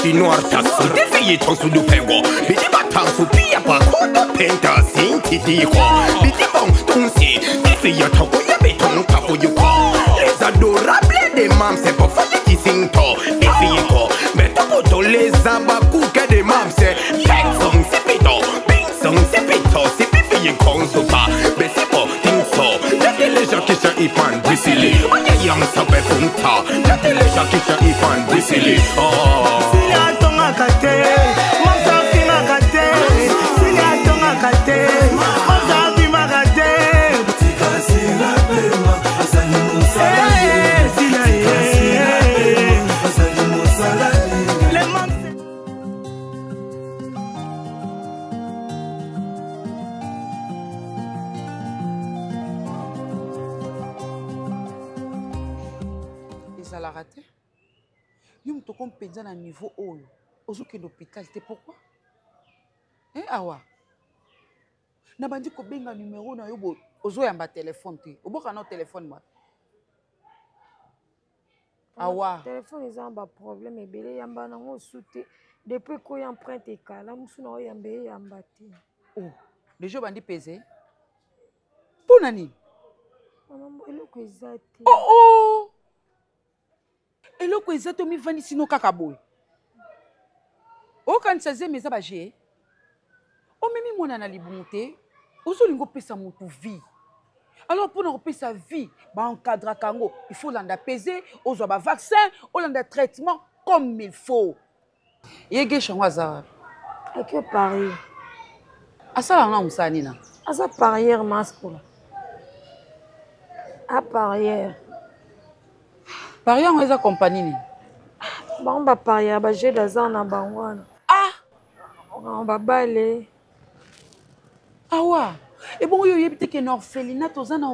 Taxi noir, taxi, défayé, ton sous le pengo. Bidi batang, sous pia, pas quoi de penta, sinti dico. Bidi bon, ton si, défayé, ton couille, béton, cafou, you call. Les adorables des mams, c'est pas fallait qui sing to. Défayé, quoi. Mais t'as pas tous les abacous que des mams, c'est peng song, c'est pito. Ping song, c'est pito, c'est défayé, con, sous pas. Mais c'est pas, ting so. T'as les gens qui sont hypan, brissili. On y a yang, ça fait funta. T'as les gens qui sont hypan, brissili. Oh. Ça l'a raté. Nous sommes à un niveau haut. Aujourd'hui, l'hôpital, c'est pourquoi? Hein, Awa? Na bandi ko benga numéro na yo ozo yamba téléphone te. Oboka na téléphone moi. Awa. Téléphone ils ont un problème et belé yamba na ngo souté depuis ko emprunte kala musu na yambe yamba te. Oh, déjà bandi pesé. Pour nani? Maman eloko ezate. Oh oh. Eloko ezate mi vani sino kaka boy. O kan saze meza baje. O memi mona na libunte. Ozo lingo pesa mutu vie. Alors pour nous sa vie, ba encadre kango, il faut l'anda peser, ozo ba vaccin, o l'anda traitement comme il faut. Yege changwaza. Et que parier. Asala na musani na. Asa parier mascola. A parier. Parier on eza compagnie ni. Ba on ba parier ba j'ai daza na bangwana. Ah, on va baler. Awa. Et bon, yo yebite ke na orphelinat toza na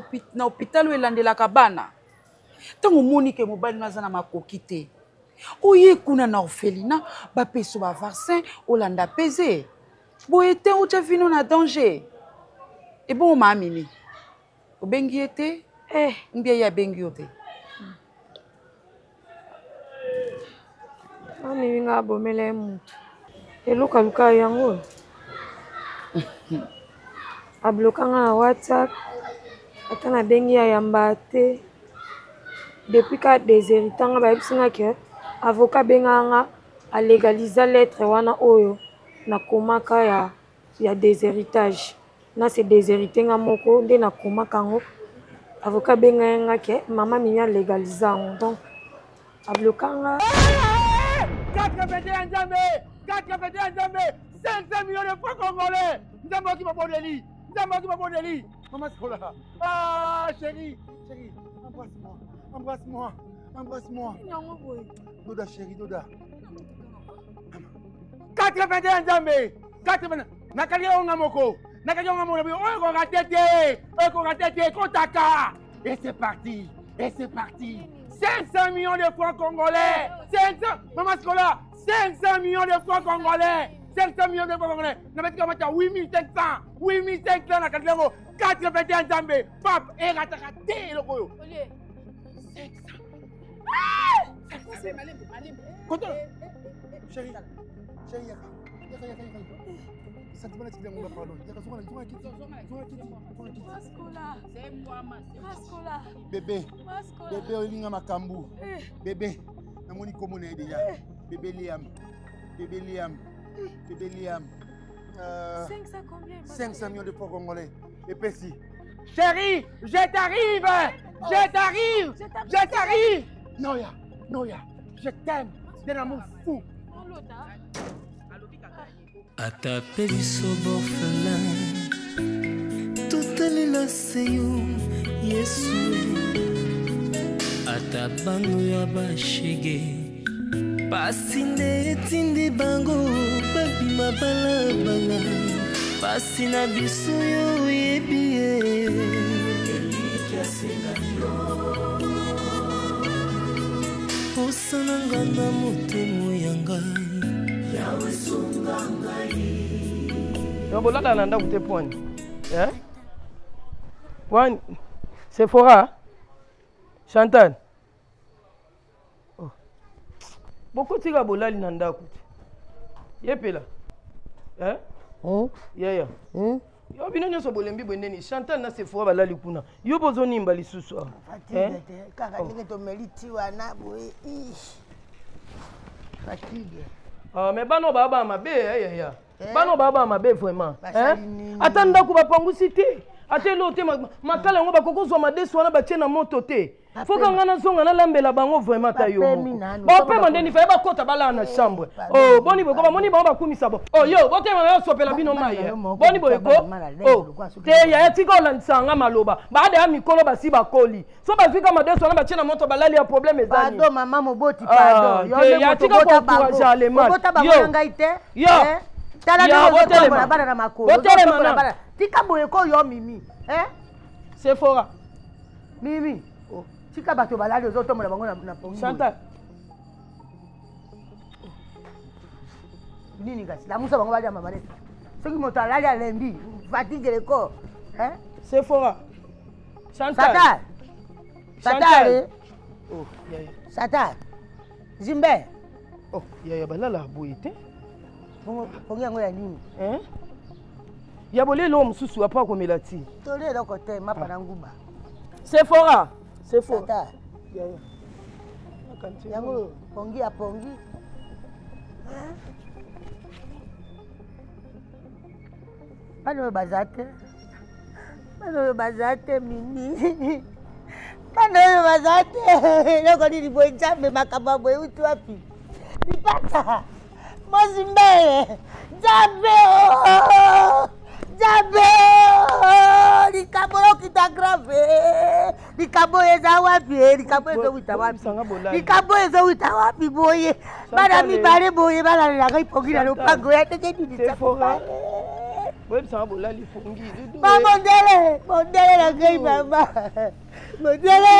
hôpital o elandela kabana. Tango moni ke mobali naza na makoki te. Oye kuna na orphelinat ba peso ba vaccin olanda pesé. Bo ete o ja vino na danger. Et bon ma mimi. O bengi ete? Mbia ya bengi ote. Mami nga bomele mutu. Eluka luka yango. A bloqué na WhatsApp, atana bengi ya yamba te. Depuis ka déshéritant ba bisinga ke avocat benganga a légaliser lettre wana oyo na komaka ya déshéritage. Na c'est déshérité nga moko nde na komaka ngo. Avocat benganga ke mama minya légaliser donc a bloqué nga 81 Nzambe 81 Nzambe 500 millions de francs congolais. Nzambe qui m'a bondeli. Nzambe qui m'a bondeli. Maman Scola. Ah chérie, chérie, embrasse-moi. Embrasse-moi. Embrasse-moi. Doda chérie, Doda. 81 Nzambe. 81. Nakalia ongamoko. Nakalia ongamoko. Oh ko ratete. Oh ko ratete kotaka. Et c'est parti. Et c'est parti. 500 millions de francs congolais. 500. Maman Scola. 500 millions de francs congolais. 500 millions de francs congolais. Nous avons 8500. 8500 na Kadilango. 81 Nzambe. Pap, et raté le koyo. 500. Chérie. Chérie, yaka. Sentiment est qu'il a pardon. Yaka Mascola. C'est moi Mascola. Bébé. Bébé olinga makambu. Bébé. Namoni komone déjà. Bébé Liam. Bébé Liam. Bébé Liam. 500 combien? 500 millions de francs congolais. Et Pessi. Chérie, je t'arrive. Je t'arrive. Je t'arrive. Noya. Noya. Je t'aime. C'est un amour fou. Atape biso borfelin totalela seyo Yesu atabano ya bashege pasi nde etindi bango babima balabala pasi na biso yo oyebi ye posana nga na motemo ya ngai yawe sunga ngai. Bolala nanda ute pwani. Eh? Pwani. Sephora. Chantal. Oh. Beaucoup de bolali nanda koute. Yepela. Hein? Yaya. Yo bino nyoso bolembi bwendeni Chantal na Sephora balali kuna. Yo bozoni mbali susu. Fatigue kaka ndenge to meliti wana boye. Fatigue. Ah mais bano baba mabe yaya. Bano baba mabe vraiment. Hein? Atanda ku bapangusi te. Atelo te makala ngo bakokozwa madesu wana batie na moto te. Foka ngana zonga na lambela bango vraiment tayo. Ba pe mandeni fa ba kota bala na chambre. Oh boni boy ko ba moni ba bakumisa bo. Oh yo bote ma sopela bino mai. Boni boy ko. Oh te ya tikola nsanga maloba. Ba de mikolo basi bakoli. So bazwika madesu wana batie na moto balali ya problème ezani. Pardon maman moboti pardon. Yo ya tikola courage allemand. Bota bango ngai te. Yo. Tala ya botelema na bana na makolo. Botelema na. Tika boye ko yo mimi. Sephora. Mimi. Oh, tika bato balali ozotombola bango na pongi. Chantal. Nini kasi? La musa bango bali ya mama rete. Soki moto alali alembi, fatigue le corps. Sephora. Chantal. Chantal. Oh, yaya. Chantal. Zimbe. Oh, yaya balala boye te. Pongi yango ya nini? Ya bolelo mususu apa komela ti. Tole loko te mapa na ngumba. Sephora. Sephora. Tata. Yaya. Yango pongi ya pongi. Bano bazate. Bano bazate mini. Bano bazate. Loko ni boy jambe makaba boy utu wapi? Nipata. Mozimbe. Jambe. Jambe likabolo kita grave likabo eza wapi likabo ezo wita wapi likabo ezo wita wapi boye bana mibale boye bana la ngai pongi na lopango ya teke didi Sephora boye sanga bolali pongi dudu ba mondele na ngai mama mondele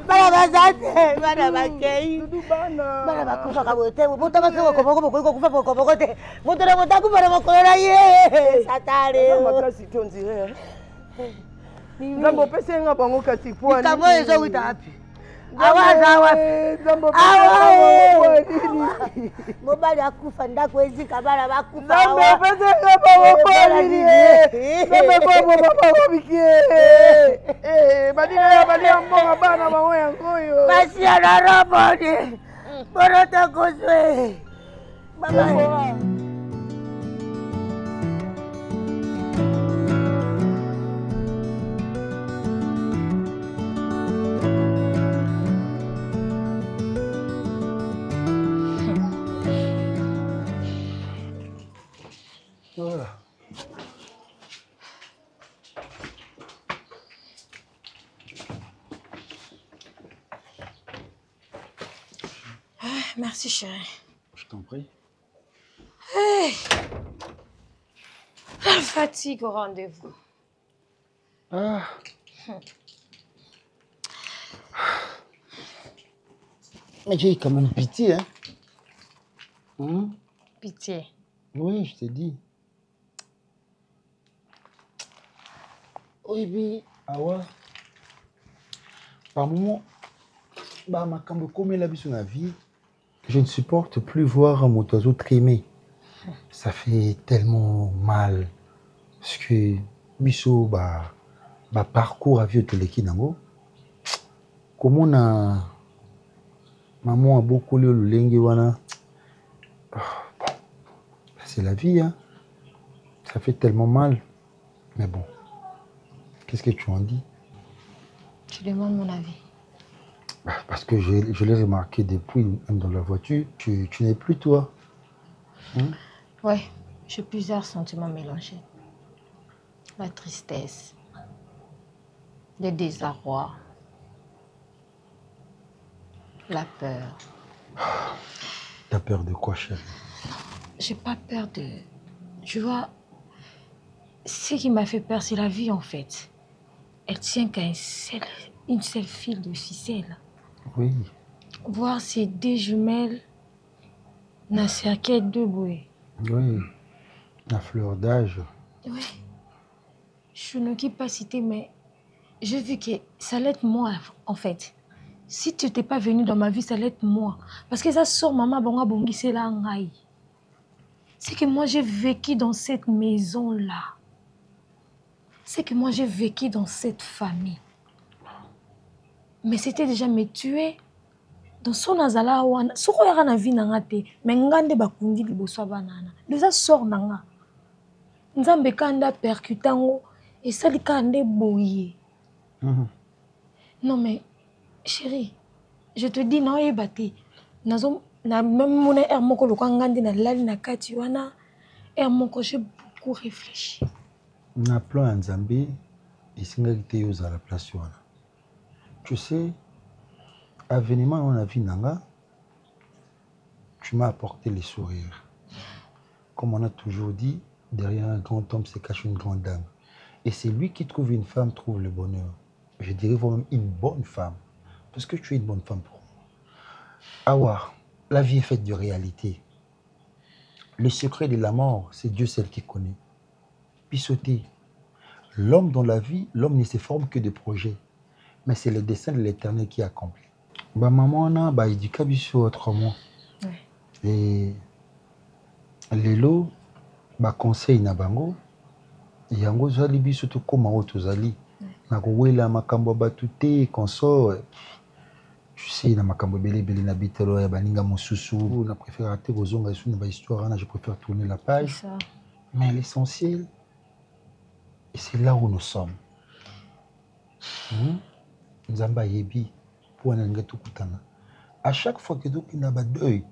bana bazate bana bakei dudu bana bakufa kabo te bota bakego ko kufa ko te bota bota kufa na makolo ye satare makasi tonzire Ngambo pese nga bango kasi po ani kamo ezo wita wapi awa ngambo mobali akufa ndako ezika bana bakufa ngambo pese nga bango po ani ngambo baba bikie badi ya mbonga bana bango yango yo basi ana roboni borota kozwe baba Voilà. Merci, chérie. Je t'en prie. Hey. La fatigue au rendez-vous. Ah. Mais j'ai quand même pitié, hein. Pitié. Oui, je t'ai dit. Oui, oui, awa. Par moment, bah, ma cambe comme la vie sur la vie, je ne supporte plus voir mon oiseau trémer. Ça fait tellement mal. Parce que biso bah parcours à vieux teleki nango. Comment on a maman a beaucoup le lengue wana. C'est la vie, hein. Ça fait tellement mal. Mais bon. Qu'est-ce que tu en dis? Tu demandes mon avis. Parce que je l'ai remarqué depuis, même dans la voiture, tu n'es plus toi. Hein? Ouais, j'ai plusieurs sentiments mélangés. La tristesse, le désarroi, la peur. T'as peur de quoi, chérie? J'ai pas peur de... Tu vois, ce qui m'a fait peur, c'est la vie, en fait. Elle tient qu'à une seule file de ficelle. Oui. Voir ces deux jumelles n'a cerqué deux bouées. Oui. La fleur d'âge. Oui. Je ne quitte pas citer, mais j'ai vu que ça allait être moi, en fait. Si tu n'étais pas venu dans ma vie, ça allait être moi. Parce que ça sort maman bonga bongi c'est là ngai. C'est que moi j'ai vécu dans cette maison-là. C'est que moi j'ai vécu dans cette famille. Mais c'était déjà me tuer. Dans son azala wana, soko yaka na vie nanga te, mais ngande bakundi liboso banana. Déjà sort nanga. Nzambe kanda percutango et ça li kande boye. Non mais chérie, je te dis non ebate. Nazo na même mon air moko lo ngande na lali na kati wana. Air moko j'ai beaucoup réfléchi. Na plan Nzambe isinga kite yoza la place wana. Tu sais, avènement on a vu nanga, tu m'as apporté les sourires. Comme on a toujours dit, derrière un grand homme se cache une grande dame. Et c'est lui qui trouve une femme, trouve le bonheur. Je dirais vraiment une bonne femme. Parce que tu es une bonne femme pour moi. Awa, la vie est faite de réalité. Le secret de la mort, c'est Dieu seul qui connaît. Pissoté. L'homme dans la vie, l'homme ne se forme que de projets. Mais c'est le dessein de l'Éternel qui accomplit. Bah maman na bah éduqué biso 3 mois. Et lelo ba conseil na bango yango zali biso to koma otozali na kowela makambo batu te consort. Tu sais na makambo belé na bitelo ya baninga mosusu na préfère te kozonga sur na histoire na je préfère tourner la page. Mais l'essentiel et c'est là où nous sommes. Nzamba yebi pour un tukutana. À chaque fois que tu as un deuil,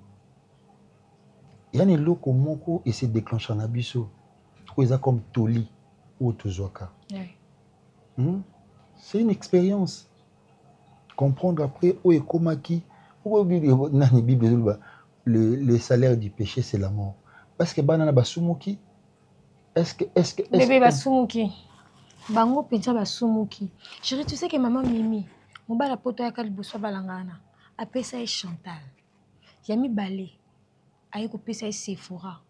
il y a un loko moko et c'est déclenché en abisso. Tu es comme Toli ou Tozoka. C'est une expérience. Comprendre après où est comment qui. Le salaire du péché c'est la mort. Parce que banana basumuki. Est-ce que bébé basumuki. Bango pencha basumuki. Chérie, tu sais que maman Mimi, mon bala poto ya kaliboso balangana, apesa e Chantal. Yami balé. Ayeko pesa e Sephora.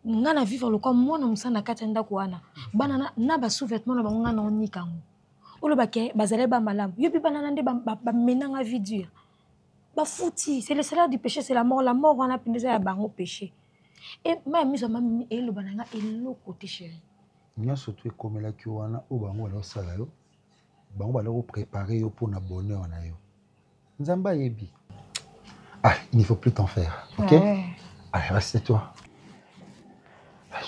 Ngana vivre le comme moi na musana katenda kuana. Banana na ba sous-vêtements na bango ngana onikango. Olo bake bazale ba malamu. Yobi banana nde ba menanga vie dure. Ba fouti, c'est le salaire du péché, c'est la mort. La mort on a pendeza ya bango péché. Et ma mise mama elo bananga elo côté chérie. Nya surtout comme la ki wana o bango la sala yo. Bango ba lo préparer yo pour na bonheur na yo. Nzamba yebi. Ah, il ne faut plus t'en faire, ok? Ouais. Allez, reste-toi.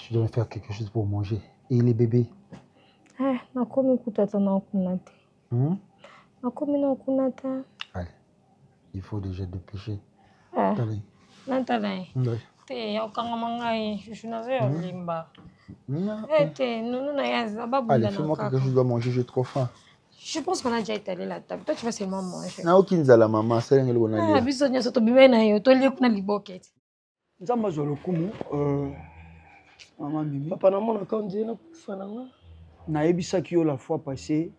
Je dois faire quelque chose pour manger. Et les bébés? Eh, nakomi kutata na kunata. Nakomi na kunata. Allez, il faut déjà dépêcher. Allez. Nantalai. Oui. Te okanga mangai, je suis navé au limba. Te nous na yaza babu. Allez, fais-moi quelque chose, je dois manger, j'ai trop faim. Je pense qu'on a déjà étalé la table. Toi, tu vas seulement manger. Na okinza la maman, c'est rien que l'on a dit. Ah, bisonya soto bimena yo, to lié kuna liboket. Nzamba zo lokumu maman Mimi. Papa na mona ka ondie na kufananga. Na yebisaki yo la fois passée,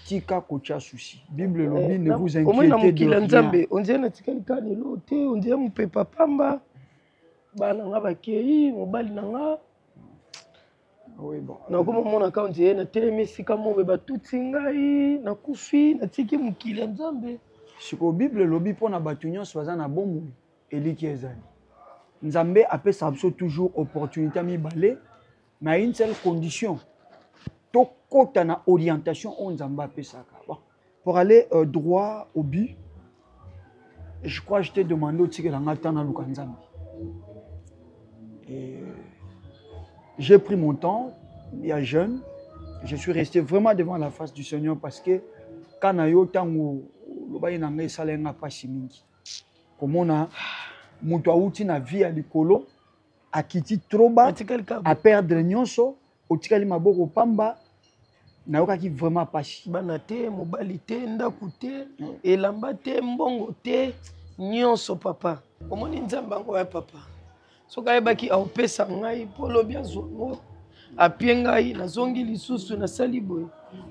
tika kocha souci. Bible lobi ne vous inquiétez de rien. Nzambe, on dit na tikali kanelo te, on dit mu pepa pamba. Bana nga bakei, mobali nanga. Oui, bon. Na comme mon account est na télémesika mo ba tuti ngai na kufi na tiki mukili Nzambe. Siko Bible lobi pona batunyo soza na bomu eliki ezali. Nzambe apesa biso toujours opportunité mi balé mais une seule condition. To kota na orientation on Nzambe apesaka. Bon, pour aller droit au but. Je crois que je t'ai demandé aussi que la ngata na lukanzambe. Et j'ai pris mon temps, il y a jeune, je suis resté vraiment devant la face du Seigneur parce que quand on a eu tango le bail n'angé salé n'a pas si mingi. Comme on a mutu auti na vie à l'écolo, a quitté trop bas, à perdre nyonso, au tikali maboko pamba, na yoka qui vraiment pas si. Banate, mobilité, ndakute, elamba te, mbongo te, nyonso papa. Comment ni nzambango ya papa? Soka ebaki aopesa ngai polo bien zongo apiengai na zongi lisusu na saliboy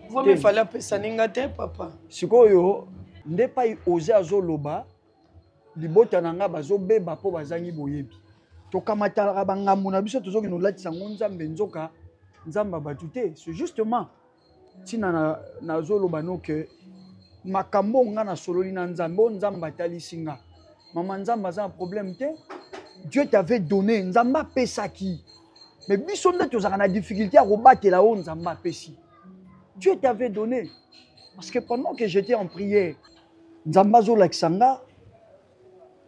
vous me fallait apesa ninga te papa sikoyo nde pa oser azoloba libota nanga bazobeba po bazangi boyebi tokamata bangambu na biso tozoki no latisa ngonzambe nzoka nzamba batute c'est justement tina na zoloba no que makambo nga na sololi na nzambe o nzambe atalisi nga mama nzambe aza na problème te Dieu t'avait donné nzambe apesaki mais biso nde tozalaka na difficulté ya kobatela oyo nzambe apesi Dieu t'avait donné parce que pendant que j'étais en prière nzambe azolakisa nga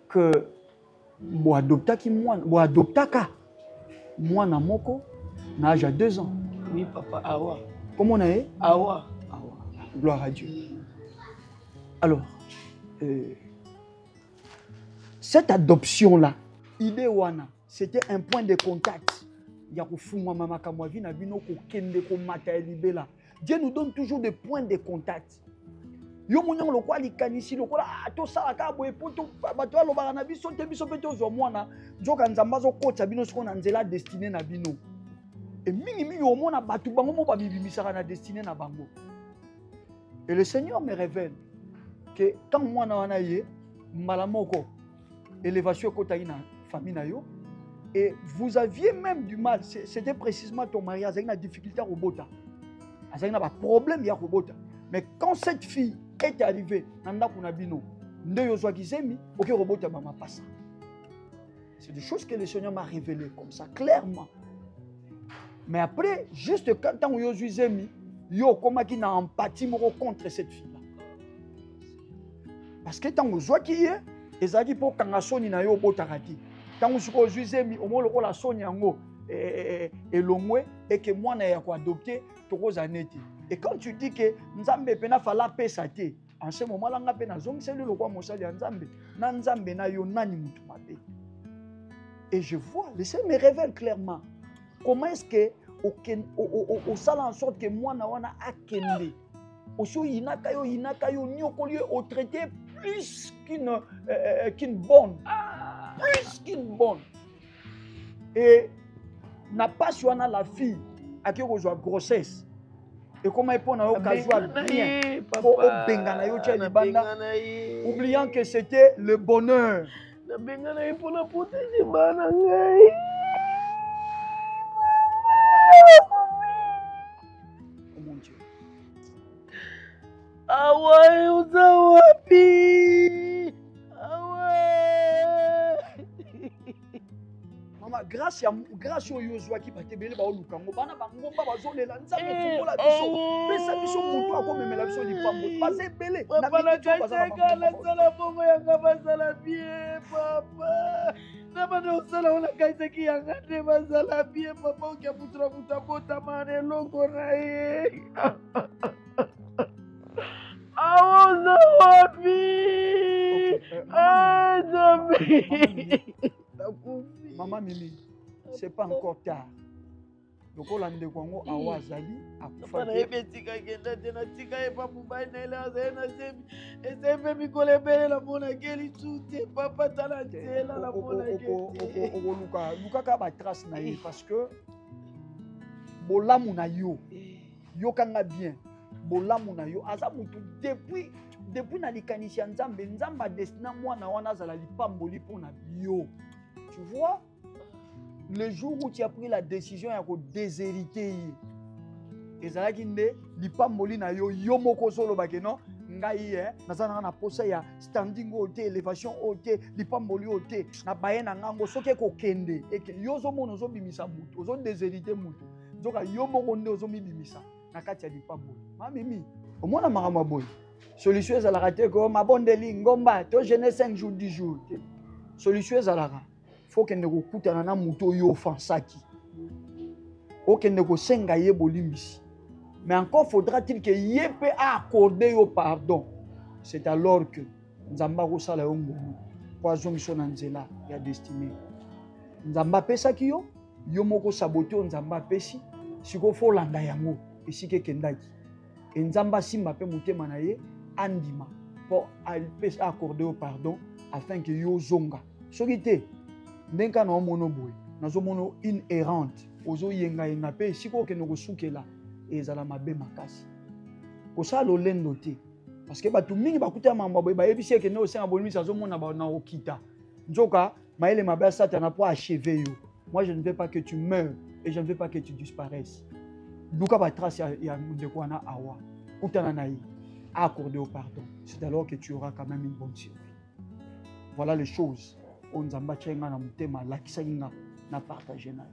que boadoptaki mwana moko na âge à 2 ans. Oui, papa, Awa. Comment on est? Awa. Awa. Gloire à Dieu. Alors, cette adoption-là, idée wana, c'était un point de contact. Dieu nous donne toujours des points de contact. Yo monyang lokwa likanisi lokola to sala ka boye poto bato alobaka na biso te biso pe tozwa mwana nzoka nzamba zo kotsa bino siko na nzela destiné na bino et mingi omona bato bango mo babibimisaka na destiné na bango et le Seigneur me révèle que quand mwana wana ye mbala moko élévation kotaki na famille na yo et vous aviez même du mal c'était précisément ton mariage avec une difficulté à robota avec un problème ya robota mais quand cette fille est arrivée, c'est des choses que le Seigneur m'a révélées comme ça, clairement. Mais après, juste quand on a mis, yo comme qui n'a empathie contre cette fille-là. Parce que tant que qui est, et ça dit pour quand on sonne na yo botarati. Tant que on a mis, au moins le la sonne yango et l'ongwe et que moi n'a pas adopté trois années. Et quand tu dis que Nzambe pena fala pesate, en ce moment là ngapena zong c'est le quoi mosali Nzambe, na Nzambe na yo nani mutu mabe. Et je vois, le Seigneur me révèle clairement comment est-ce que au sala en sorte que moi na wana akende. Oso inaka yo nyokolieu au traité plus qu'une bonne. Plus qu'une bonne. Et n'a pas sur la fille à qui on joue grossesse. Et comment il peut en casual bien oubliant que c'était le bonheur. Oh mon Dieu. Mama, grâce au Yozua qui partait belé ba olukango bana bango ba bazolela nzambe fungola biso pesa biso mutu akomemela biso lipambo baze belé na bana kaiseka na sala bongo yanga basala bien papa na bana usala ona kaiseki yanga te basala bien papa ukia putra kutabota mane longo rae awoza wapi Maman Mimi, c'est pas encore tard. Donc on l'a dit qu'on a Awazali à parce que Bolamuna yo kanga bien Bolamuna yo azamutu depuis na likanisi nzambe nzamba destina mwana wana zala lipamboli pona yo. Tu vois, le jour où tu as pris la décision de déshériter, et ça qui n'est pas moli na yo moko solo bakeno ngai nazana na posa ya standing haute élévation haute lipa moli haute na bayena ngango soke ko kende et que yo zo mono zo bimisa mutu zo déshériter mutu zoka yo moko nde zo bimisa na kati ya lipa moli mamimi omona makama boy solution za la raté ko mabondeli ngomba to jeunesse 5 jours 10 jours solution za la faut que ne kokutana na muto yo offensaki. OK ne ko senga ye bolimbisi. Mais encore faudra-t-il que ye peut accorder yo pardon. C'est alors que Nzamba ko sala yo ngomu. Poison miso na nzela ya destiné. Nzamba pesa ki yo moko saboter Nzamba pesi. Siko fo landa yango esike kendaki. Et Nzamba simba pe mutema na ye andima pour accorder yo pardon afin que yo zonga. Soki te Ndenka na mono boy nazo mono inhérente ozo yenga pe siko ke noko sukela ezala mabe makasi kosa lolendo te parce que batu mingi bakuta mamba boy ba yebisi ke no senga bonimisa zo mona ba na okita nzoka maele mabe satana pour achever yo. Moi je ne veux pas que tu meurs et je ne veux pas que tu disparaisses. Duka ba trace ya ndeko na awa kutana na yi à accorder au pardon. C'est alors que tu auras quand même une bonne survie. Voilà les choses. On nous a battu na mutema la kisainga na partager na.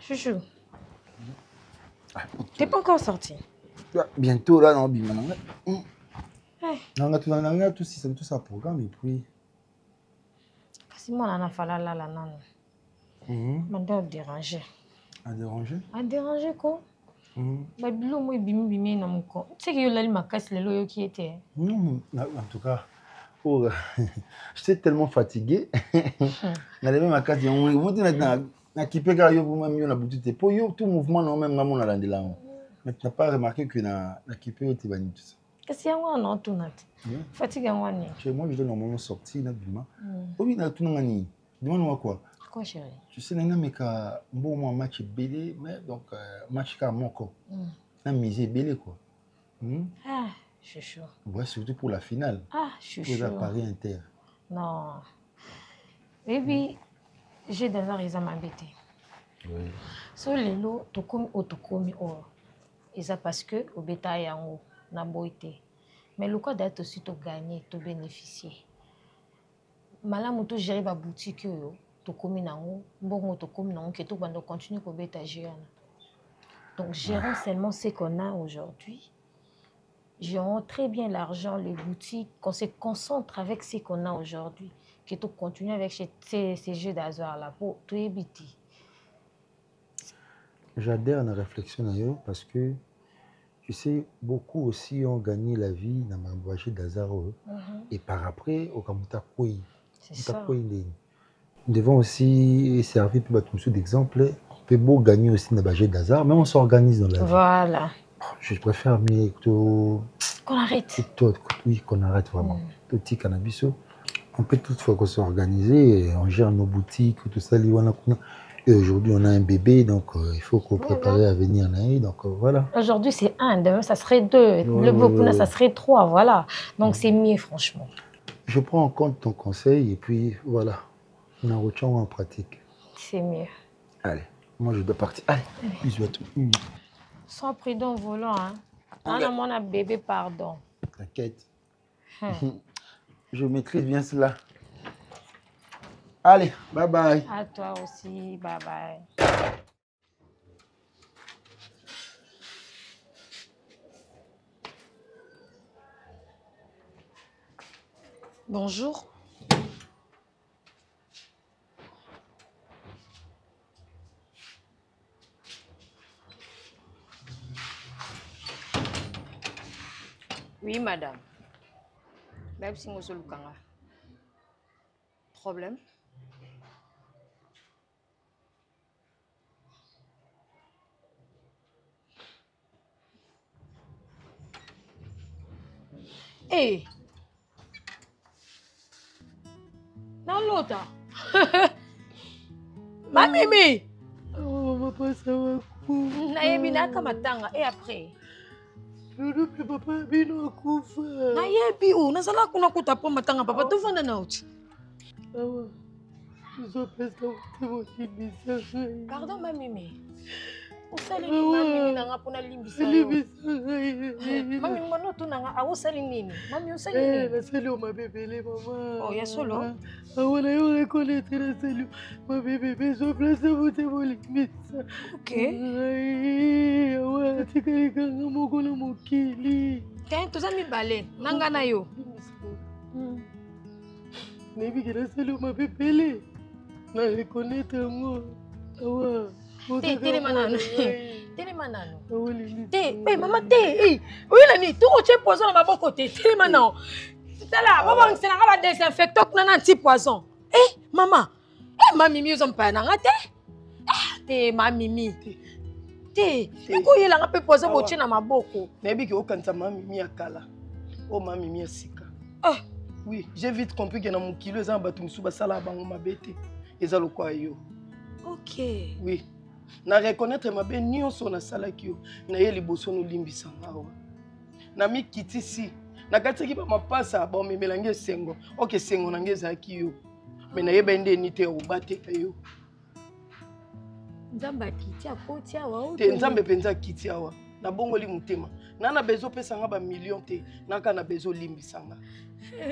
Chouchou, t'es pas encore sorti? Bientôt là, non, bim. Non, tout ça programme et puis. Si moi on a fallu là, non. M'en déranger. À déranger? À déranger quoi? Bah bilo moi bimi na moko. Tu sais que yo lali makasi le loyo qui était. Non, en tout cas. Oh, j'étais tellement fatigué. Na levé makasi on dit na kipeka yo pour même na boutique pour yo tout mouvement non même maman na landela. Mais tu n'as pas remarqué que na kipeka tu bani tout ça. Qu'est-ce qu'il y a on tout nat. Fatigué on est. Chez moi je dois normalement sortir na bima. Obi na tout ngani. Dis-moi quoi? Quoi chérie? Tu sais na meka bon match belé mais donc match ka moko. Na misé belé quoi. Ah, chouchou. Ouais, surtout pour la finale. Ah, chouchou. Pour la Paris Inter. Non. Baby, j'ai déjà raison m'embêter. Oui. So lelo tokomi et ça parce que au bétail yango na boité. Mais le cas d'être aussi to gagner, to bénéficier. Malamu to gérer ba boutique yo, tokomi nango, mbongo tokomi nango que to bando continuer ko bétail gérer. Donc gérons seulement ce qu'on a aujourd'hui. Gérons très bien l'argent, les boutiques, qu'on se concentre avec ce qu'on a aujourd'hui. Que tu continues avec ces jeux d'hasard-là pour tout éviter. J'adhère à la réflexion d'ailleurs parce que, tu sais, beaucoup aussi ont gagné la vie dans ma jeu d'hasard. Et par après, au Kamuta Kouy. C'est ça. Nous devons aussi servir pour battre d'exemple. On peut beau gagner aussi dans le jeu d'hasard, mais on s'organise dans la vie. Voilà. Je préfère mieux qu'on arrête. Oui, qu'on arrête vraiment. Tout petit cannabis. On peut toutefois s'organiser, on gère nos boutiques, tout ça. Et aujourd'hui, on a un bébé, donc il faut qu'on prépare à venir. Donc voilà. Aujourd'hui, c'est 1, demain, ça serait 2. Le Bopuna, ça serait 3, voilà. Donc c'est mieux, franchement. Je prends en compte ton conseil et puis voilà. On a retient en pratique. C'est mieux. Allez, moi je dois partir. Allez. Bisous à tous. Sois prudent au volant, hein. On a bébé, pardon. T'inquiète. Je maîtrise bien cela. Allez, bye bye. À toi aussi, bye bye. Bonjour. Oui, madame. Même si nous sommes problème? Hey! Dans l'autre. Ma mimi! Oh, maman, pas ça va. Naïbina kamatanga. Et après? Papa, bino kufa. Nayebi ou nazala kuna kutapa matanga papa tuvanda na uchi. Awa. Zo pesa utibisa. Pardon ma mimi. Usali mami nanga pona limbisa. Mami mbono tu nanga awusali nini? Mami usali nini? Nasali ma bébé mama. Oh ya solo. Awala yo reconnaître nasali ma bébé zo place wote limbisa. OK. Awa tikali kanga moko na mokili. Tiens, toza mi balé. Nanga na yo. Nebi que nasali ma bébé. Na reconnaître ngo. Awa. Tele manano. Tele manano. Te, mama te. Oui la ni, tu roche poison na maboko te. Tele manano. Tala, baba ngise na ba désinfectant na anti poison. Mama. Mami mi uzompa na ngate. Te mami mi. te ekoyelanga mpe poza botie na maboko nayebi ke okanisa mamimi ya kala o mamimi ya sika oui j'ai vite compris que na mokilo eza na bato mosusu basala bango mabe te eza lokwa yo ok oui na reconnaître mabe nyonso nasalaki yo na ye liboso nolimbisanga awa na mikitisi nakatiaki bamapasa baomemelangi esengo oke esengo nange ezalaki yo me nayeba nde eni te obateka yo nzambe akiti akoti awa te nzambe mpenza akiti awa nabongoli motema nana bezo opesanga bamillion te naka na bezo olimbisanga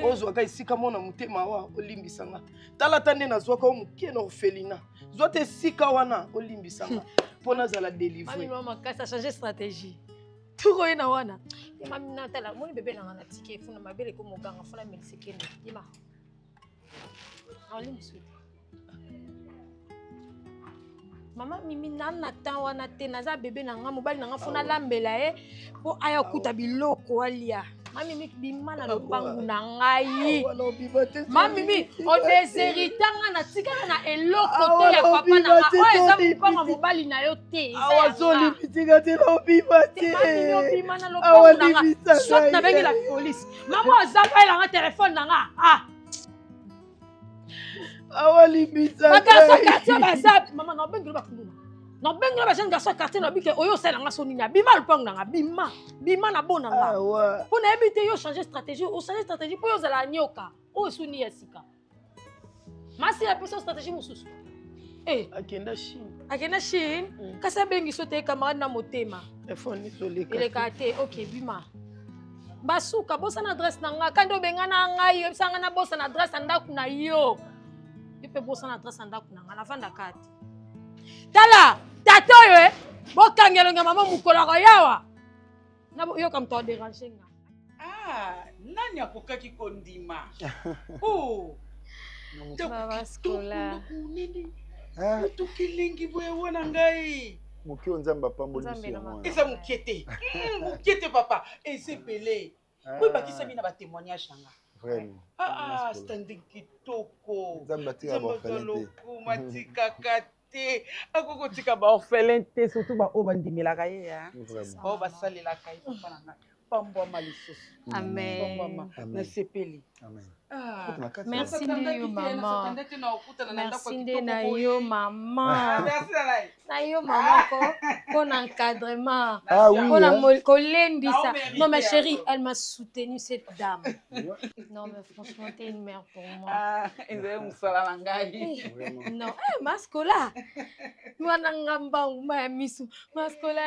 ozwaka esika mona motema awa olimbisanga tala ta nde nazwaka o mokie na orphelina zwa te esika wana olimbisanga mpo nazala délivre makasi achange stratégie tukoye na wana mami natala moni bebe nanga na tike efuna mabele ko moganga funa melisekene ima aolimisuti mama mimi nana ta wana te naza bebe nanga mobali nanga funa lambela ye po aya kuta biloko alia mami bima na lopangu na ngai mami odeseritanga na tikana na eloko te ya papa na nga oyo eza mopanga mobali na yo te awazolibitika te lobima te mami obima na lopangu na nga soit nabengi la police mama azanga elanga telefone na nga awalibisa bagarso quartier baza mama nabengi bakunduma nabengi bajeune garçon quartier nabike oyo osalanga so nini abima lupangu nanga bima na bona nga mpo nayebi te yo change stratégie ochange stratégie mpo yo ozala nyoka oyo suni ya sika masi apesa stratégie mosusu akenda chine kasi abengi so te camarade na motema eleka te ok bima basuka bosana adresse na nga kandi obenga na ngai oyebisanga na bosana adresse ya ndako na yo mpe bosana adresse ya ndako na nga navandaka te tala tata oyo bokangelonga mama mokolaka yawa yoka moto aderange nga nani akokaki kondima tokilingi boye wana ngai moke nzambe apambolisi eza moke te moke te papa eza ebele oyebakisami na batémoignage nanga standing kitoko nzambekalokuma tikaka te akokotika baorphelin te surtout baoyo bandimelaka ye ya baoyo basalelaka ye papa na ngai pambwama lisusu nasepeli merci nde yo mama merci nde na yo mama na yo mama ko na encadrement ko na kolendisa non mais chérie elle m'a soutenu cette dame non mais franchement t'es une mère pour moi mosala na ngai non maskola mwana nga mbangu ma ya misu maskola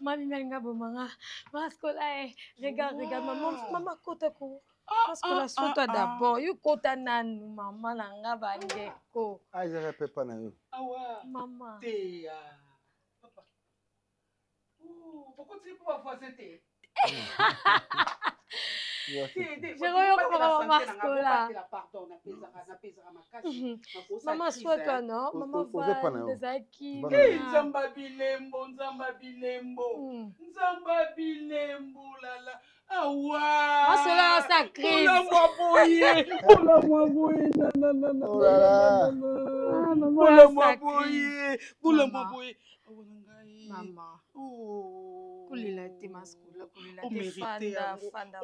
mami melinga bomanga maskola regarde mama kota ko parce que la soin toi d'abord yo kota nanu mama na nga bandeko je répète pas na yo mama te papa pourquoi tu peux pas faire te mama soit toi non mama vandezaki nzamba bilembo lala awa masola sa crise bula boye mama kulila te maskula kulila te fanda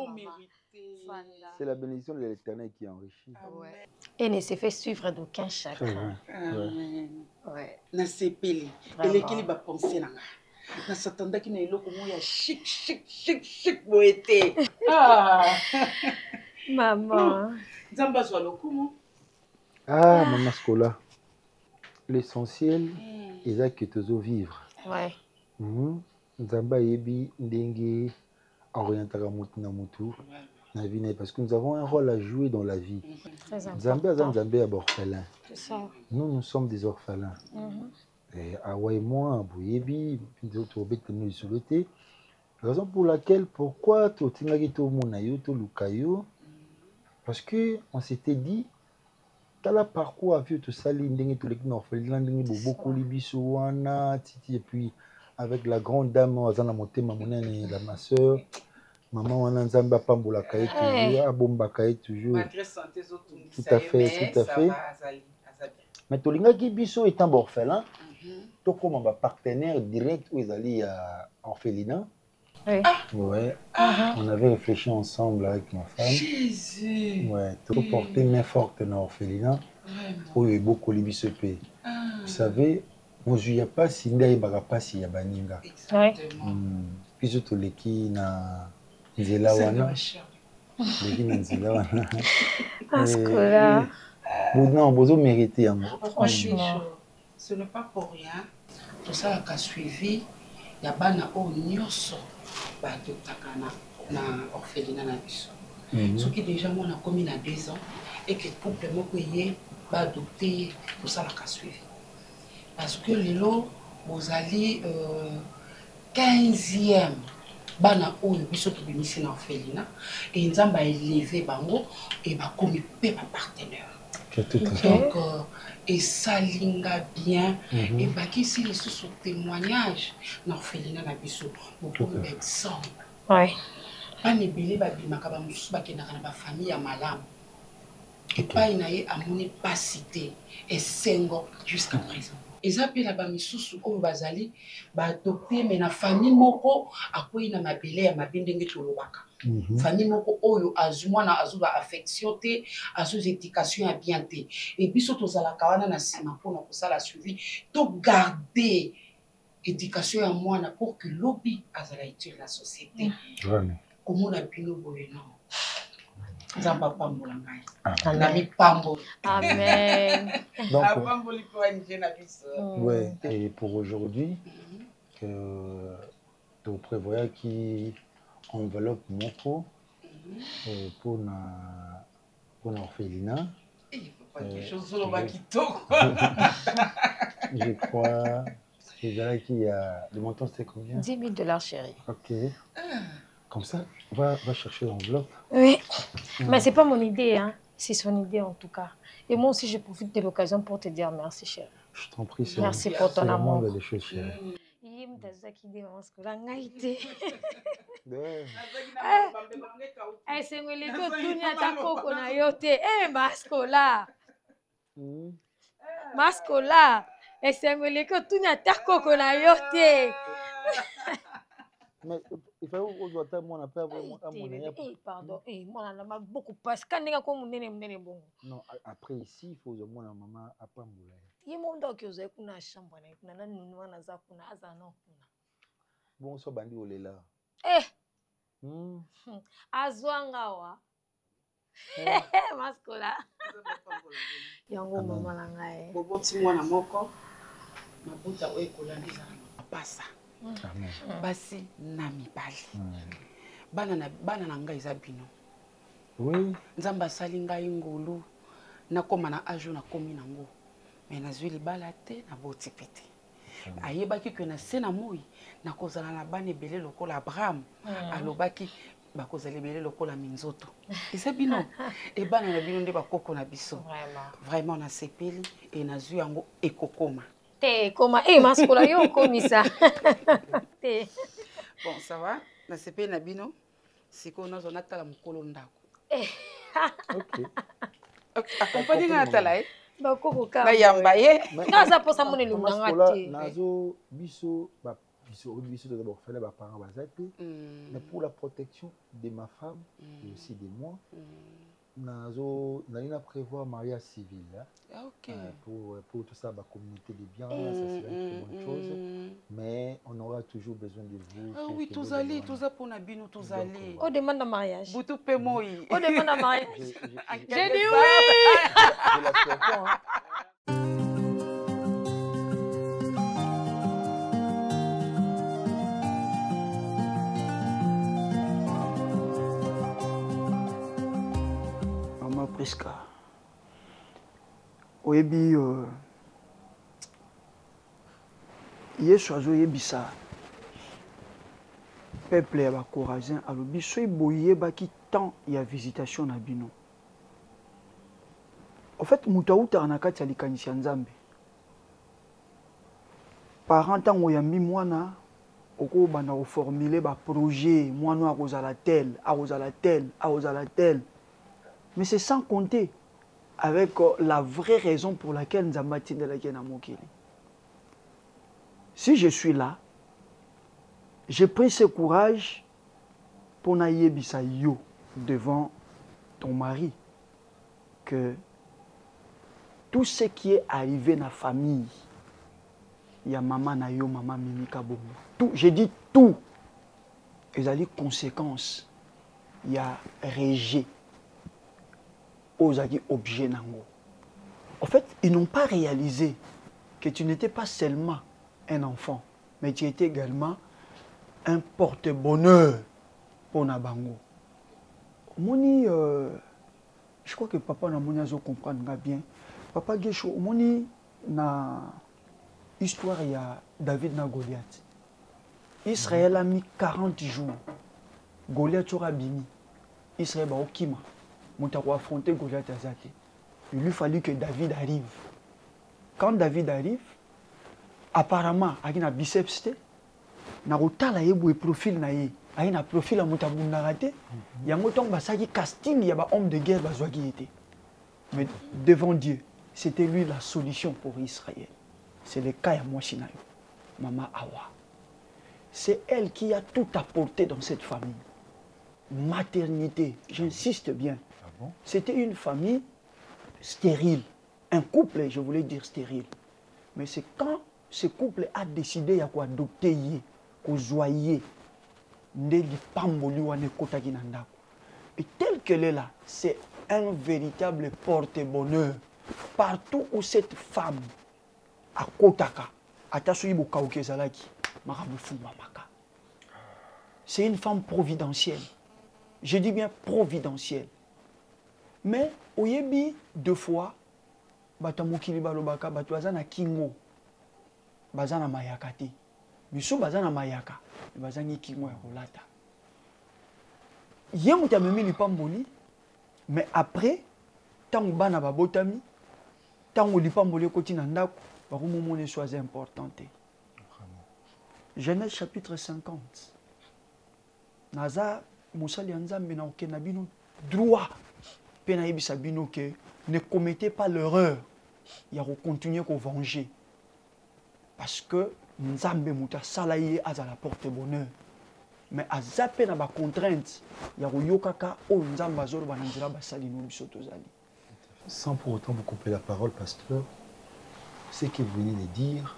c'est la bénédiction de l'Éternel qui enrichit et ne se fait suivre d'aucun chagrin nasepeli elekeli bapense nanga nasatandaki na eloko moko ya chic boye te mama nzambe azwa lokumu mama Skola l'essentiel eza que tozovivre nzambe ayebi ndenge orientaka motu na motu na vie naye parce que nous avons un rôle à jouer dans la vie. Nzambe aza nzambe ya orphelin. Nous sommes des orphelins. Awa et moi, boyebi, d'autres obétés nous soloté. Raison pour laquelle, pourquoi to tingaki to monayo to lukayo, parce que on s'était dit dans la parcours a vu tout ça ndenge to leki na orphelin ndenge beaucoup libiso wana titi et puis avec la grande dame azana motema monene la ma sœur maman wana nzamba pambola kaye toujours abomba kaye toujours tout à fait mais to lingaki biso étant orphelin Tout comme un partenaire direct où ils allaient à Orphelinat. Oui. Ouais. On avait réfléchi ensemble avec ma femme. Jésus. Ouais. Tout porter main forte dans Orphelinat. Où il y a beaucoup de BCP. Vous savez, moi je n'y a pas si il y a pas si il y a baninga. Exactement. Puis tout les qui na nzela wana. Les qui na nzela wana. Mascola. Non, vous méritez un mot. Franchement, ce n'est pas pour rien. Tout ça a suivi. Il y a bana o nyoso ba doktakana na orphelinat na biso. Ce qui déjà moi on a commis à 2 ans et que couple mo payé ba adopter tout ça a suivi. Parce que les lots vous allez 15e bana o biso to bimisi na orphelinat et nzamba élevé bango et ba commis pe ba partenaire. Donc, et ça linga bien, et bah qui c'est le sous témoignage, l'orphelinat na biso, beaucoup d'exemples. Ouais. Pas ne belé ba bimaka ba musu ba kena na ba famille à malam. Et pas inaye à mon pas cité et sengo jusqu'à présent. Et ça puis la ba misusu o bazali ba adopter mais na famille moko akoyi na mabele ya mabindenge tolobaka. Famille moko oyo azumwana azuba affection te azu éducation ya bien te et biso tozala kawana na sima pona ko sala suivi to garder éducation ya mwana pour que lobby azala utile la société. Comment on a bino boye non. Nzamba pambola ngai. Na mi pambo. Amen. Donc pamboli ko anje na biso. Ouais, et pour aujourd'hui que tu prévois qui enveloppe moko pour l'orphelinat. Je crois qu'il y a le montant c'est combien? 10 000 $ chérie. Ok. Comme ça, va chercher l'enveloppe. Oui, mais c'est pas mon idée, hein. C'est son idée en tout cas. Et moi aussi je profite de l'occasion pour te dire merci chérie. Je t'en prie. Merci pour ton amour. Des choses chérie. Esengoleko tuni ata koko na yo te. Mascola. Mascola. Esengoleko tuni ata koko na yo te. Mais il faut que mon appel pardon. Moi na beaucoup parce que ninga ko munene bongo. Non, après ici il faut que mon maman après moula. Ye mondo ke oza kuna chambre na kuna na nunu wana za kuna azana kuna. Bon so bandi olela. Azwanga wa. Mascola. Yango mama na ngai. Bobo ti mwana moko. Mabuta oyo kolandiza pasa. Basi na mibali. Bana na ngai eza bino. Oui. Nzamba sali ngai ngolu nakoma na aju na komi nango. Mais nazwi libala te na boti pete. Ayebaki que na sena moi na kozala na bana ebele lokola Abraham alobaki bakozala ebele lokola minzoto. Eza bino e bana na bino nde bakoko na biso. Vraiment na sepeli et nazwi yango ekokoma. Te koma Mascola yo komisa. Te. Bon ça va na sepeli na bino siko nazo natala mukolo ndako. OK. Accompagner natala bakoko ka bayamba ye ngaza posa mone lumanga te nazo biso d'abord fallait ba parents bazate mais pour la protection de ma femme et aussi de moi nazo nalina prévoir mariage civil là. OK pour tout ça la communauté de bien ça c'est une bonne chose mais on aura toujours besoin de vous. Ah oui tous allez tous pour na bino tous allez on demande un mariage butu pe moi on demande un mariage j'ai dit oui je la comprends hein. Maman Prisca oyebi Yesu azoyebisa peuple ya bacorazin alobi soki boyebaki temps ya visitation na bino. En fait moto autaka na kati ya likanisi ya Nzambe parent ntango oyambi mwana okobanda koformule baprojet mwana akozala tel akozala tel akozala tel mais c'est sans compter avec la vraie raison pour laquelle Nzambe atindelaki na mokili. Si je suis là, j'ai pris ce courage pour n'ayebisa yo devant ton mari que tout ce qui est arrivé dans la famille, il y a maman na yo, maman Mimi Kabomo. Tout, j'ai dit tout. Il y a des conséquences. Il y a rejet aux objets nango. En fait, ils n'ont pas réalisé que tu n'étais pas seulement un enfant, mais tu étais également un porte-bonheur pour Nabango. Moni, je crois que papa n'a pas comprendre bien. Papa Gesho, moni na histoire il y a David na Goliath. Israël a mis 40 jours. Goliath aura bimi. Israël va au Kima. Montako affronter Goliath azate. Il lui fallut que David arrive. Quand David arrive, apparemment, il a un biceps, il a un profil, il a un profil à Moutabounarate. Il y a un casting, il y a un homme de guerre. Mais devant Dieu, c'était lui la solution pour Israël. C'est le cas à Mwashinayo, Maman Awa. C'est elle qui a tout apporté dans cette famille. Maternité, j'insiste bien. Ah bon? C'était une famille stérile. Un couple, je voulais dire stérile. Mais c'est quand ce couple a décidé d'adopter, de joyer, et tel qu'elle est là, c'est un véritable porte-bonheur. Partout où cette femme a Kotaka, c'est une femme providentielle. Je dis bien providentielle. Mais au yebi deux fois, batamukili balobaka batwazana kingo, bazana mayakati. Biso bazana mayaka, bazani kingo ya rolata. Yé muta memi lipamboli, mais après, tant bana babotami, tant lipamboli koti nandako, barumomone soit importante. Genèse chapitre 50. Naza Moussali Anzambe na okenabino droit. Ne commettez pas l'erreur. Il y a continuer à venger. Parce que Nzambe Mouta Salaye a la porte bonheur. Mais à zappé na ba contrainte, il y a yokaka o Nzamba zoro bananzira basali no bisotozali. Sans pour autant vous couper la parole, pasteur, ce que vous venez de dire,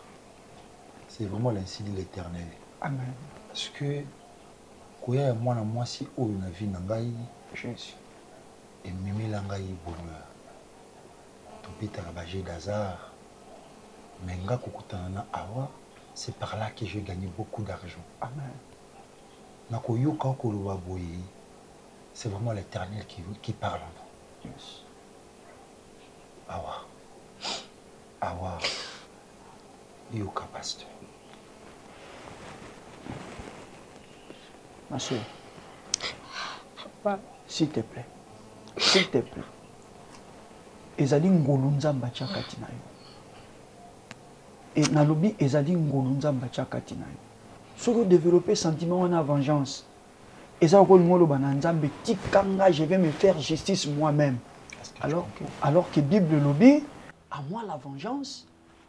c'est vraiment l'ainsi de l'Éternel. Amen. Parce que koya mwana mwasi oyo na vie na ngai, Jésus. Et Mimi Langaï bonheur. Topita Rabagé d'Azar. Menga Kokutana Awa, c'est par là que j'ai gagné beaucoup d'argent. Amen. Nakoyo Kakoloa Boye, c'est vraiment l'Éternel qui parle en vous. Yes. Awa. Awa. Yoka pasteur. Ma soeur. Papa. S'il te plaît. S'il te plaît. Ezali ngolunza mbacha kati na yo. Et nalobi ezali ngolunza mbacha kati na yo. Soko développer sentiment on a vengeance. Ezali ko ngolo bananzambe tikanga, je vais me faire justice moi-même. Alors que Bible lobi, à moi la vengeance,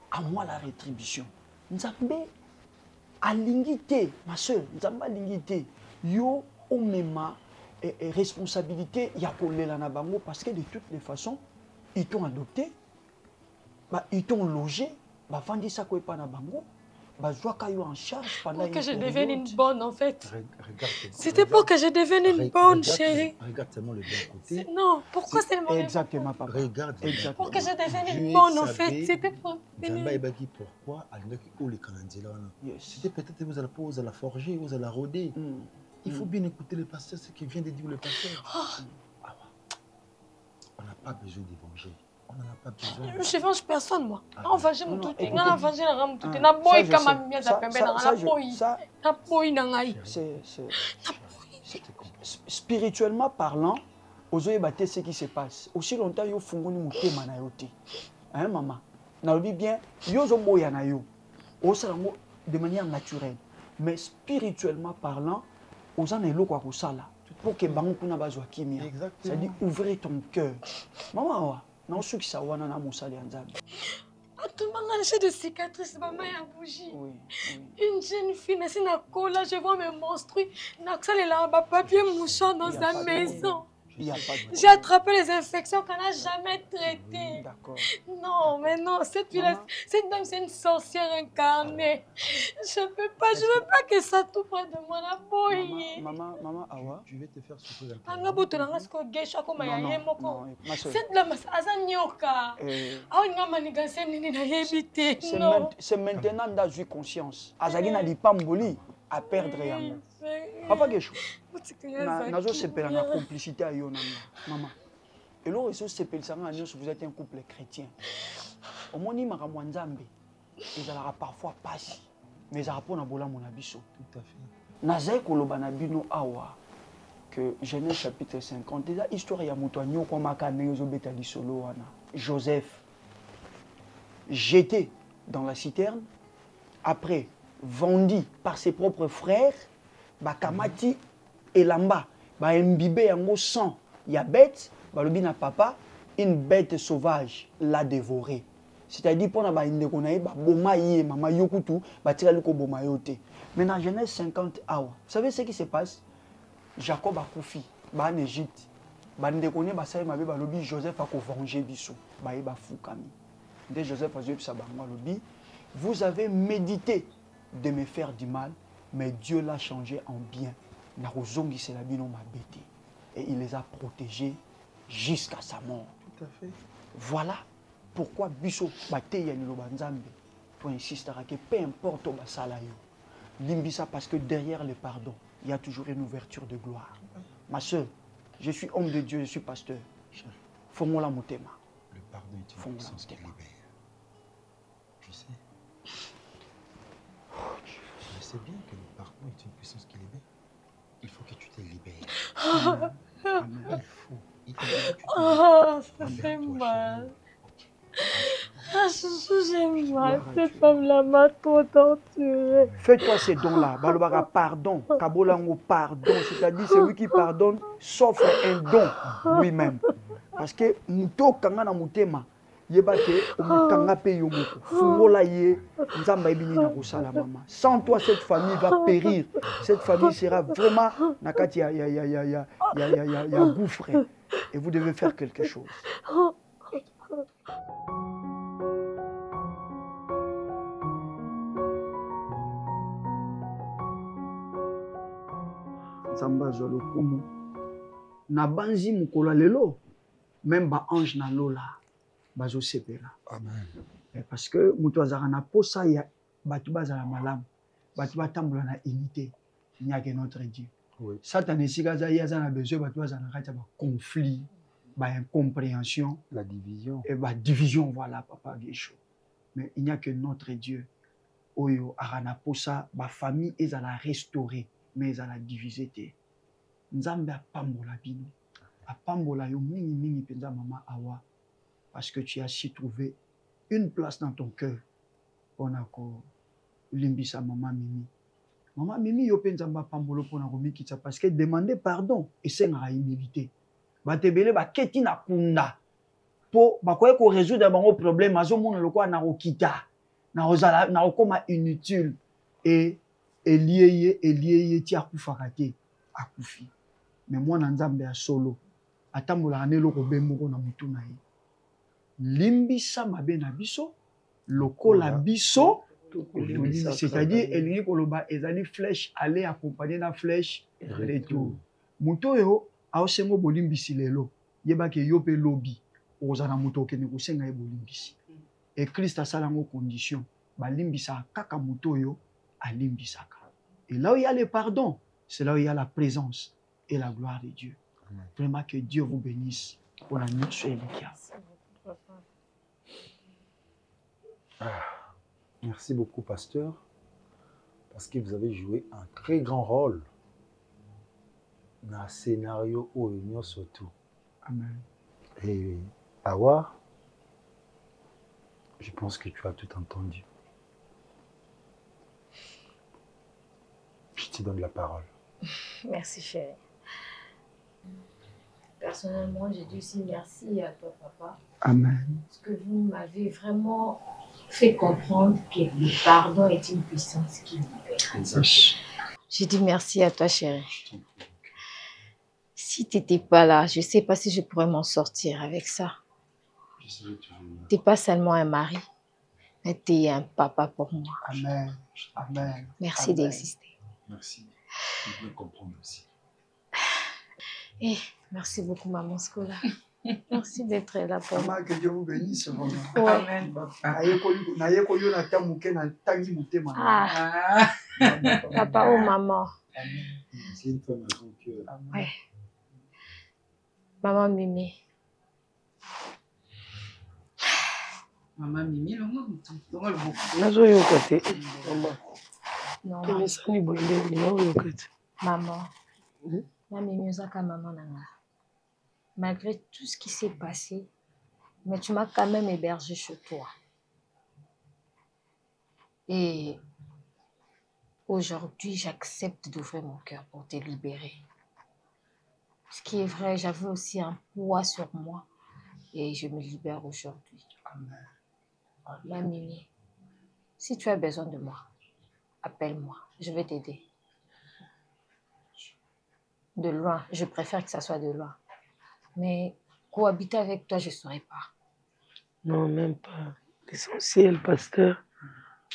à moi la rétribution. Nzambe alingite, ma soeur, nzamba alingite. Yo omema et responsabilité, il y a Nabango parce que de toutes les façons, ils t'ont adopté, ils t'ont logé, vendu ça quoi pas Nabango, en charge pendant pour que je devienne une bonne en fait. C'était pour que je devienne une bonne chérie. Regarde seulement le bon côté. Non, pourquoi c'est le mauvais? Exactement, papa. Regarde. Exactement. Pour que je devienne une bonne en fait. C'était pour. Pourquoi c'était peut-être vous allez la forger, vous allez la rôder. Il faut bien écouter le pasteur, ce qui vient de dire le pasteur. On n'a pas besoin de venger. On n'en a pas besoin. Je ne venge personne, moi. On va venger tout. On va venger tout. On va boy comme ma mère spirituellement parlant, ozoye bate ce qui se passe. Aussi longtemps yo fungoni mutema na yote. Hein maman. Na lobi bien yo zo boya na yo. Osalango de manière naturelle, mais spirituellement parlant, aux en est quoi ça là pour que bango kuna bazwa kimia. C'est-à-dire ouvrir ton cœur. Maman wa, na osu ki sawana na musali nzambe. Tout le monde a de cicatrices, maman a bougé. Oui. Une jeune fille, mais c'est une cola, je vois mes monstrues. Naxal est là, papier mouchant dans sa maison. J'ai attrapé les infections qu'on n'a jamais traitées. D'accord. Non, mais non, cette dame, c'est une sorcière incarnée. Je ne veux pas que ça tout près de moi, la boye. Maman, Awa. Je vais te faire souffrir un peu. Ma soeur. Cette dame, Azanyoka. C'est maintenant dans une conscience. Azagi n'a dit pas mboli à perdre yango. Papa Gesho. Nazo sepela na complicité à yonanga. Maman. Et là, vous êtes un couple chrétien. Au moni makamwanzambe. Ils allaient parfois passer. Mais ils rapport na bola mon abisso. Tout à fait. Nazai koloba na bino awa. Que Genèse chapitre 50. Déjà histoire ya muto nyoko makane yozo betali solo wana. Joseph jeté dans la citerne, après vendu par ses propres frères, bakamati et lamba, ba imbibé yango sang, ya bête, balobi na papa, une bête sauvage l'a dévoré. C'est-à-dire pour na ba indeko na ba boma yé mama yokutu, ba tira liko boma yote. Mais dans Genèse 50 awa, vous savez ce qui se passe? Jacob a koufi, ba en Égypte. Ba ndeko ne ba saye mabe balobi Joseph a ko venger biso, ba ba fukami. Dès Joseph a dit vous avez médité de me faire du mal, mais Dieu l'a changé en bien. Et il les a protégés jusqu'à sa mort. Tout à fait. Voilà pourquoi Bisso Bate Yaniloba Nzambe pour insister à que peu importe où Basalayo, Limbisa parce que derrière le pardon, il y a toujours une ouverture de gloire. Ma soeur, je suis homme de Dieu, je suis pasteur. Faut-moi la motema. Le pardon est une puissance qui libère. Je sais. Je sais bien que le pardon est une puissance qui libère. Il faut que tu te libères. Il faut. Oh, ça fait mal. Ah, j'ai mal. Cette femme-là m'a trop torturée. Fais-toi ces dons-là. Balobara, pardon. Kabolango, pardon. C'est-à-dire, celui qui pardonne s'offre un don lui-même. Parce que Mouto Kanga na Moutema, Yebake, Omukanga pe Yomoko. Fungola ye, Nzamba ebini na Roussala Mama. Sans toi, cette famille va périr. Cette famille sera vraiment Nakati ya gouffre. Et vous devez faire quelque chose. Nzamba Zolo Kumu. Nabanzi Mukola Lelo. Même ba ange na lola bazo sepela. Amen. Parce que mutu azara na posa ya batu bazala malam, batu batambola na unité. Il n'y a que notre Dieu. Oui. Satan esika za ya za na besoin batu bazala kati ba conflit, ba incompréhension, la division. Et ba division voilà papa Gesho. Mais il n'y a que notre Dieu. Oyo arana posa ba famille ezala restaurer, mais ezala diviser te. Nzambe apambola bino. Apambola yo mingi penza mama Awa parce que tu as su trouver une place dans ton cœur pour ko limbisa mama Mimi. Mama Mimi yo penza mba pambolo pour ko mikitsa parce que demander pardon et c'est nga humilité. Ba tebele ba keti na kunda po ba ko résoudre bango problème azo mona lokwa na okita na ozala na okoma inutile et lié ti akufaka te akufi. Mais moi na Nzambe ya solo atambola anelo ko bemoko na mutu na ye limbisa mabe na biso lokola biso c'est-à-dire elingi koloba ezali flèche aller accompagner na flèche retour mutu yo aosengo bolimbisi lelo yeba ke yo pe lobi ozana mutu okene kosenga ye bolimbisi et Christ asalango condition balimbisa kaka mutu yo alimbisaka et là où il y a le pardon c'est là où il y a la présence et la gloire de Dieu. Vraiment que Dieu vous bénisse pour la nuit sur Merci beaucoup, pasteur, parce que vous avez joué un très grand rôle dans un scénario où il y a surtout. Amen. Et Awa, je pense que tu as tout entendu. Je te donne la parole. Merci, chérie. Personnellement, j'ai dit aussi merci à toi, papa. Amen. Parce que vous m'avez vraiment fait comprendre que le pardon est une puissance qui libère. Je dis merci à toi, chérie. Si tu n'étais pas là, je ne sais pas si je pourrais m'en sortir avec ça. Tu n'es pas seulement un mari, mais tu es un papa pour moi. Amen. Amen. Merci d'exister. Merci. Je peux comprendre aussi. Et merci beaucoup, maman Scola. Merci d'être là pour moi. Que Dieu vous bénisse. Amen. Papa ou maman. C'est une femme à son cœur. Ouais. Maman Mimi. Maman Mimi, le mot. Maman. Maman. Malgré tout ce qui s'est passé, mais tu m'as quand même hébergé chez toi. Et aujourd'hui, j'accepte d'ouvrir mon cœur pour te libérer. Ce qui est vrai, j'avais aussi un poids sur moi et je me libère aujourd'hui. Amen. Mamie, si tu as besoin de moi, appelle-moi, je vais t'aider. De loin, je préfère que ça soit de loin. Mais cohabiter avec toi, je ne saurais pas. Non, même pas. L'essentiel, pasteur,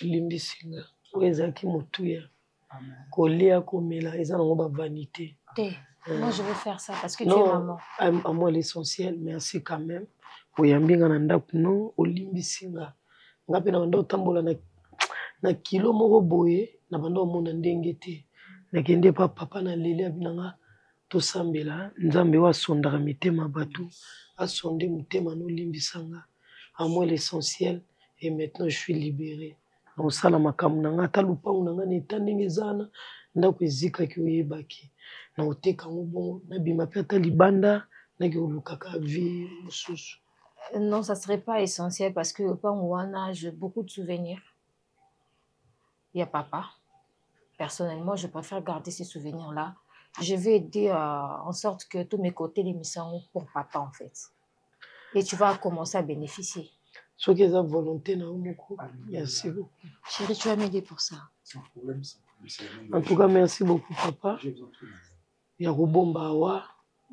Limbisinga, Ouezaki Moutouya, Kolia Komela, ils ont une vanité. Moi, je veux faire ça parce que tu es maman. À moi, l'essentiel, merci quand même. Pour Yambinga Nandakuno, Olimbisinga. Ngapi na bando tambola na kilo moko boye, na bando mona ndengete. Na kende pa papa na lele abinanga. Tosambela nzambe wa sondaka mitema batou a sondé mutema no limbisanga à moi l'essentiel et maintenant je suis libéré na sala makamu nanga talupa unanga netandenge zana ndako ezika ki oyebaki na oteka ngobon na bima pe ata libanda na ki olukaka vie mususu. Non, ça serait pas essentiel parce que Pangouana, j'ai beaucoup de souvenirs. Il y a papa. Personnellement, je préfère garder ces souvenirs-là. Je vais aider en sorte que tous mes côtés les missions pour papa en fait. Et tu vas commencer à bénéficier. Ce qui est la volonté, merci beaucoup. Chérie, tu vas m'aider pour ça. Sans problème. En tout cas, merci beaucoup papa. Il y a Robomba Awa,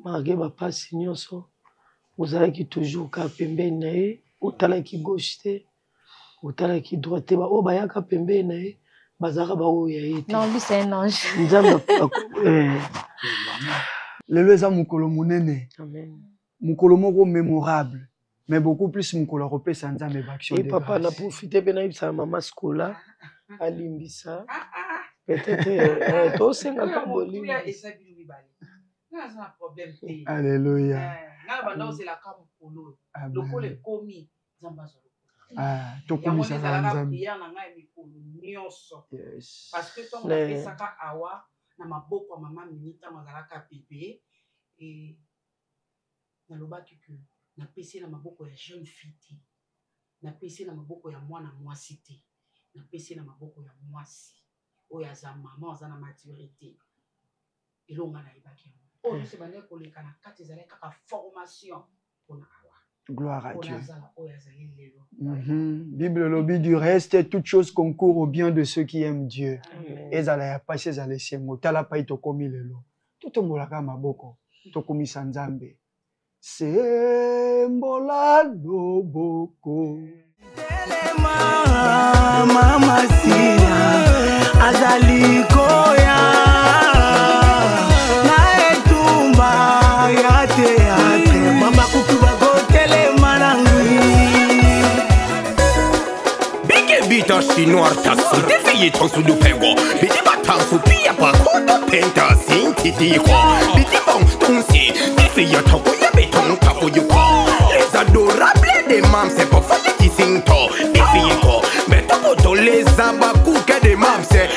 malgré ma passe nyonso. Vous avez qui toujours ka pembe nae, ou tala qui gauche te, ou tala qui droite te, ou baya ka pembe nae. Non, lui c'est un ange. Lelo eza mukolo munene. Amen. Mukolo moko mémorable, mais beaucoup plus mukolo repesa nzambe baction. Et papa na profiter pe na ibisa mama Scola alimbisa. Peut-être to senga ka boli. Alléluia. tokomisa nzambe parce que tant napesaka awa na maboko ya mama Mimi ntango azalaka bebe e nalobaki ke napesi na maboko ya jeune fille te, napesi na maboko ya mwana mwasi te, napesi na maboko ya mwasi oyo aza mama aza na maturité elonga nayebaki yango oyo nyonso bande koleka na kati ezalaki kaka formation mpona awa. Gloire à Dieu. Bible lobby du reste, toute chose concourt au bien de ceux qui aiment Dieu. Et ça l'a passé, ça l'a laissé. Motala pa ito komi lelo. Tout mbolaka maboko. To komi sanzambe. Sembola loboko. Mama Sia azali koya na etumba ya teatre mama kukuba Bita chinois taxi défayé ton sous le pengo Biti batang sous pia pa kodo penta sinti diko Biti bon ton si défayé ton koya béton kafo yuko Les adorables des mams c'est pas fallait qui sing to Défayé ko Mais ton poto les abakou que des mams c'est